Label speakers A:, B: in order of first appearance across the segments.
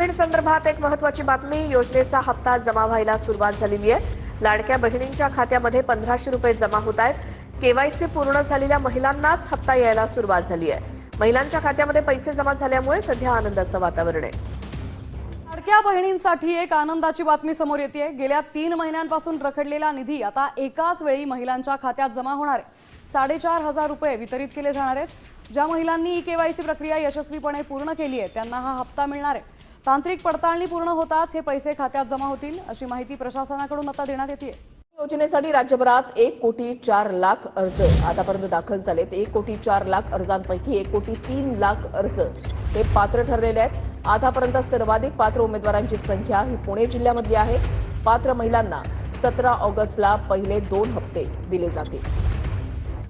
A: बहीण संदर्भात एक महत्त्वाची बातमी। योजनेचा हप्ता जमा व्हायला सुरुवात झालेली आहे। लाडक्या बहिणींच्या खात्यामध्ये 1500 रुपये जमा होत आहेत। केवायसी पूर्ण झालेल्या महिलांनाच हप्ता यायला सुरुवात झाली आहे। महिलांच्या खात्यामध्ये पैसे जमा झाल्यामुळे सध्या आनंदाचं वातावरण आहे।
B: लाडक्या बहिणींसाठी एक आनंदाची बातमी समोर येते। गेल्या 3 महिन्यांपासून रखडलेला निधी आता एकाच वेळी महिलांच्या खात्यात जमा होणार आहे। 4500 रुपये वितरित केले जाणार आहेत। ज्या महिलांनी केवायसी प्रक्रिया यशस्वीपणे पूर्ण केली आहे त्यांना हा हप्ता मिळणार आहे। तांत्रिक पडताळणी पूर्ण होताच हे पैसे खात्यात जमा होतील अशी माहिती प्रशासनाकडून आता देण्यात येते।
A: योजनेसाठी राज्यभरात 1,04,00,000 अर्ज आतापर्यंत दाखल झालेत। 1,04,00,000 अर्जांपैकी 1,03,00,000 अर्ज हे पात्र ठरलेले आहेत। आतापर्यंत सर्वाधिक पात्र उमेदवारांची संख्या ही पुणे जिल्ह्यामधली आहे। पात्र महिलांना 17 ऑगस्टला पहिले 2 हप्ते दिले जातील।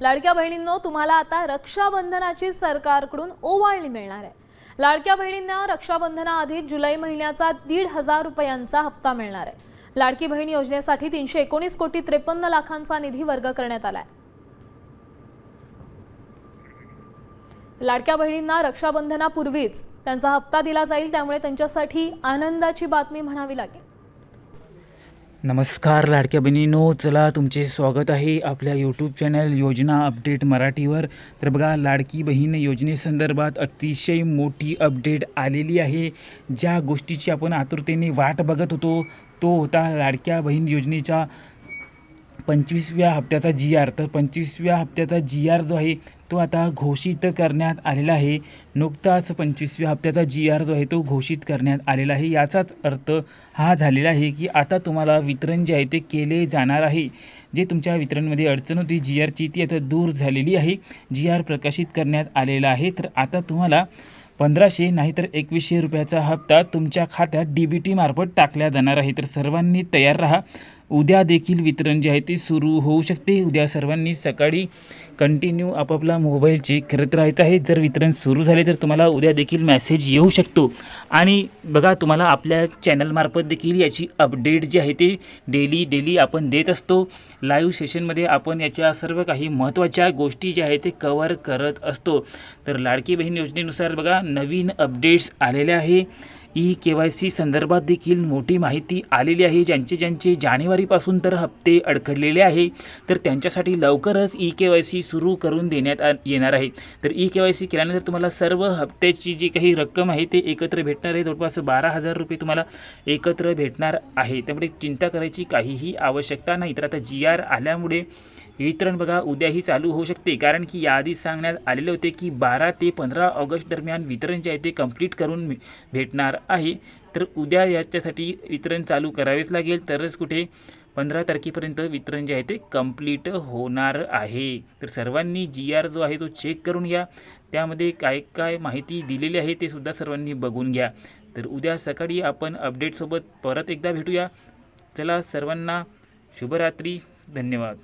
C: लाडक्या बहिणींनो, तुम्हाला आता रक्षाबंधनाची सरकारकडून ओवाळणी मिळणार आहे। लाडक्या बहिणींना रक्षाबंधनाआधी जुलै महिन्याचा 1,500 रुपयांचा हप्ता मिळणार आहे। लाडकी बहीण योजनेसाठी 319 कोटी 53 लाखांचा निधी वर्ग करण्यात आलाय। लाडक्या बहिणींना रक्षाबंधनापूर्वीच त्यांचा हप्ता दिला जाईल, त्यामुळे त्यांच्यासाठी आनंदाची बातमी म्हणावी लागेल।
D: नमस्कार लाडक्या बहिणींनो, चला तुमचे स्वागत आहे आपल्या यूट्यूब चॅनल योजना अपडेट मराठीवर। तर बघा, लाडकी बहीण योजनेसंदर्भात अतिशय मोठी अपडेट आलेली आहे। ज्या गोष्टीची आपण आतुरतेने वाट बघत होतो तो होता लाडक्या बहीण योजनेच्या 25व्या हप्त्याचा GR। तर 25व्या हप्त्याचा GR जो आहे तो आता घोषित करण्यात आलेला आहे। नुकताच 25व्या हप्त्याचा GR जो आहे तो घोषित करण्यात आलेला आहे। याचाच अर्थ हा झालेला आहे की आता तुम्हाला वितरण जे आहे ते केले जाणार आहे। जे तुमच्या वितरणमध्ये अडचण होती GRची ती आता दूर झालेली आहे। GR प्रकाशित करण्यात आलेला आहे। तर आता तुम्हाला 1500 नाहीतर 2100 रुपयाचा हप्ता तुमच्या खात्यात DBT मार्फत टाकला जाणार आहे। तर सर्वांनी तयार राहा। उद्या देखील वितरण जे आहे ते सुरू होऊ शकते। उद्या सर्वांनी सकाळी कंटिन्यू आपापला मोबाईल चेक करत राहायचं आहे। जर वितरण सुरू झाले तर तुम्हाला उद्या देखील मेसेज येऊ शकतो। आणि बघा, तुम्हाला आपल्या चॅनलमार्फत देखील याची अपडेट जी आहे ते डेली आपण देत असतो। लाईव्ह सेशनमध्ये आपण याच्या सर्व काही महत्त्वाच्या गोष्टी ज्या आहेत ते कव्हर करत असतो। तर लाडकी बहीण योजनेनुसार बघा, नवीन अपडेट्स आलेले आहे। KYC संदर्भात देखील मोठी माहिती आलेली आहे। ज्यांचे जानेवारीपासून तर हप्ते अडखडलेले आहे तर त्यांच्यासाठी लवकरच KYC सुरू करून देण्यात येणार आहे। तर KYC केल्यानंतर तुम्हाला सर्व हप्त्याची जी काही रक्कम आहे ते एकत्र भेटणार आहे। जवळपास 12,000 रुपये तुम्हाला एकत्र भेटणार आहे। त्यामुळे चिंता करायची काहीही आवश्यकता नाही। तर आता GR आल्यामुळे वितरण बघा उद्याही चालू होऊ शकते, कारण की याआधी सांगण्यात आलेले होते की 12 ते 15 ऑगस्ट दरम्यान वितरण जे आहे ते कंप्लीट करून भेटणार आहे। तर उद्या याच्यासाठी वितरण चालू करावेच लागेल, तरच कुठे 15 तारखेपर्यंत वितरण जे आहे ते कंप्लीट होणार आहे। तर सर्वांनी GR जो आहे तो चेक करून घ्या। त्यामध्ये काय माहिती दिलेली आहे ते सुद्धा सर्वांनी बघून घ्या। तर उद्या सकाळी आपण अपडेटसोबत परत एकदा भेटूया। चला, सर्वांना शुभरात्री, धन्यवाद।